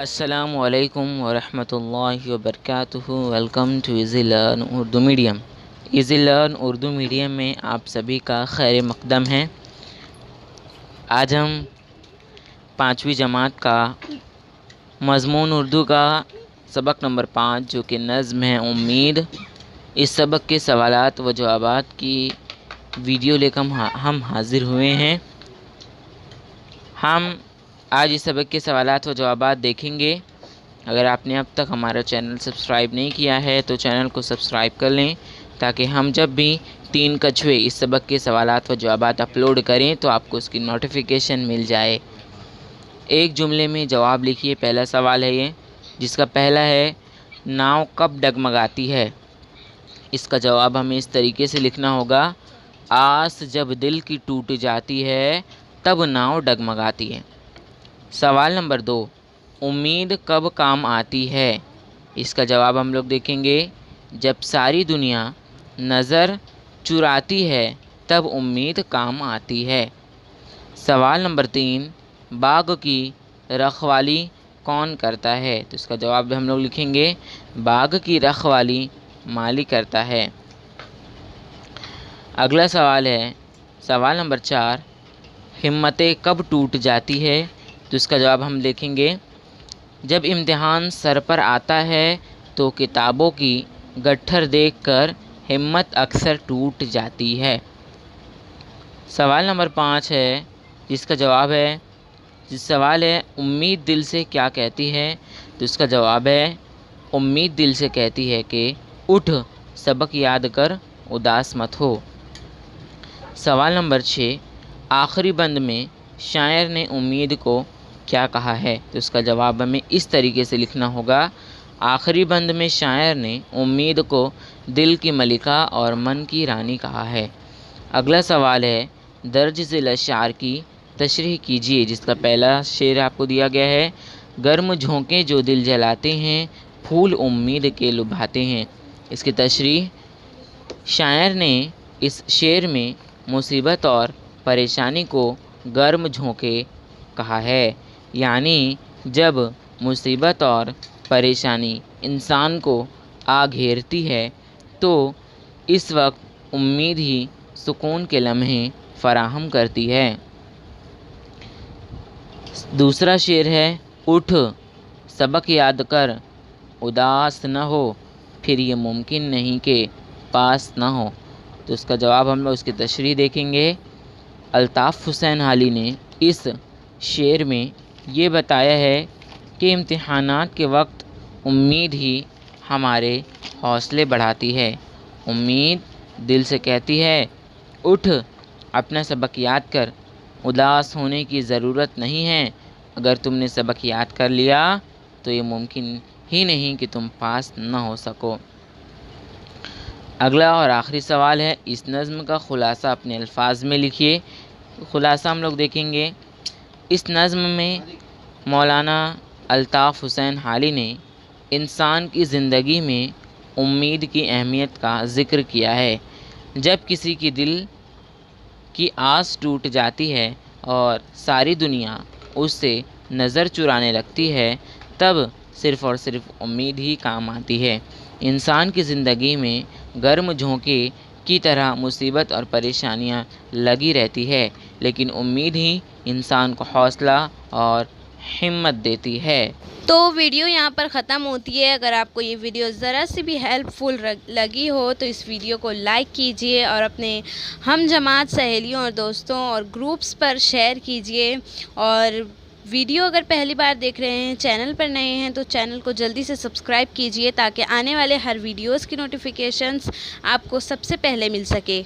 السلام علیکم ورحمۃ اللہ وبرکاتہ۔ Welcome too easy learn Urdu medium. Easy learn Urdu medium میں آپ سبھی کا خیر مقدم ہے۔ آج ہم 5ویں جماعت کا مضمون اردو کا سبق نمبر 5 جو کہ نظم ہے امید، اس سبق کے سوالات و جوابات کی ویڈیو لے کر ہم حاضر ہوئے ہیں۔ ہم آج اس سبق کے سوالات و جوابات دیکھیں گے۔ اگر آپ نے اب تک ہمارا چینل سبسکرائب نہیں کیا ہے تو چینل کو سبسکرائب کر لیں تاکہ ہم جب بھی 3 کچھوے اس سبق کے سوالات و جوابات اپلوڈ کریں تو آپ کو اس کی نوٹیفیکیشن مل جائے۔ ایک جملے میں جواب لکھیے۔ پہلا سوال ہے یہ، جس کا پہلا ہے ناؤ کب ڈگمگاتی ہے؟ اس کا جواب ہمیں اس طریقے سے لکھنا ہوگا، آس جب دل کی ٹوٹ جاتی ہے تب ناؤ ڈگمگاتی ہے۔ سوال نمبر 2، امید کب کام آتی ہے؟ اس کا جواب ہم لوگ دیکھیں گے، جب ساری دنیا نظر چراتی ہے تب امید کام آتی ہے۔ سوال نمبر 3، باغ کی رکھوالی کون کرتا ہے؟ تو اس کا جواب ہم لوگ لکھیں گے، باغ کی رکھوالی مالی کرتا ہے۔ اگلا سوال ہے سوال نمبر 4، ہمتیں کب ٹوٹ جاتی ہے؟ تو اس کا جواب ہم دیکھیں گے، جب امتحان سر پر آتا ہے تو کتابوں کی گٹھر دیکھ کر ہمت اکثر ٹوٹ جاتی ہے۔ سوال نمبر 5 ہے جس کا جواب ہے، سوال ہے امید دل سے کیا کہتی ہے؟ تو اس کا جواب ہے، امید دل سے کہتی ہے کہ اٹھ سبق یاد کر اداس مت ہو۔ سوال نمبر 6، آخری بند میں شاعر نے امید کو کیا کہا ہے؟ تو اس کا جواب ہمیں اس طریقے سے لکھنا ہوگا، آخری بند میں شاعر نے امید کو دل کی ملکہ اور من کی رانی کہا ہے۔ اگلا سوال ہے درج ذیل اشعار کی تشریح کیجیے، جس کا پہلا شعر آپ کو دیا گیا ہے، گرم جھونکے جو دل جلاتے ہیں پھول امید کے لبھاتے ہیں۔ اس کی تشریح، شاعر نے اس شعر میں مصیبت اور پریشانی کو گرم جھونکے کہا ہے، یعنی جب مصیبت اور پریشانی انسان کو آ گھیرتی ہے تو اس وقت امید ہی سکون کے لمحے فراہم کرتی ہے۔ دوسرا شعر ہے، اٹھ سبق یاد کر اداس نہ ہو پھر یہ ممکن نہیں کہ پاس نہ ہو۔ تو اس کا جواب ہم لوگ اس کی تشریح دیکھیں گے، الطاف حسین حالی نے اس شعر میں یہ بتایا ہے کہ امتحانات کے وقت امید ہی ہمارے حوصلے بڑھاتی ہے۔ امید دل سے کہتی ہے، اٹھ اپنا سبق یاد کر، اداس ہونے کی ضرورت نہیں ہے، اگر تم نے سبق یاد کر لیا تو یہ ممکن ہی نہیں کہ تم پاس نہ ہو سکو۔ اگلا اور آخری سوال ہے، اس نظم کا خلاصہ اپنے الفاظ میں لکھیے۔ خلاصہ ہم لوگ دیکھیں گے، اس نظم میں مولانا الطاف حسین حالی نے انسان کی زندگی میں امید کی اہمیت کا ذکر کیا ہے۔ جب کسی کی دل کی آس ٹوٹ جاتی ہے اور ساری دنیا اس سے نظر چرانے لگتی ہے تب صرف اور صرف امید ہی کام آتی ہے۔ انسان کی زندگی میں گرم جھونکے کی طرح مصیبت اور پریشانیاں لگی رہتی ہے، لیکن امید ہی انسان کو حوصلہ اور ہمت دیتی ہے۔ تو ویڈیو یہاں پر ختم ہوتی ہے۔ اگر آپ کو یہ ویڈیو ذرا سی بھی ہیلپ فل لگی ہو تو اس ویڈیو کو لائک کیجئے اور اپنے ہم جماعت سہیلیوں اور دوستوں اور گروپس پر شیئر کیجئے، اور ویڈیو اگر پہلی بار دیکھ رہے ہیں، چینل پر نئے ہیں تو چینل کو جلدی سے سبسکرائب کیجئے تاکہ آنے والے ہر ویڈیوز کی نوٹیفیکیشنز آپ کو سب سے پہلے مل سکے۔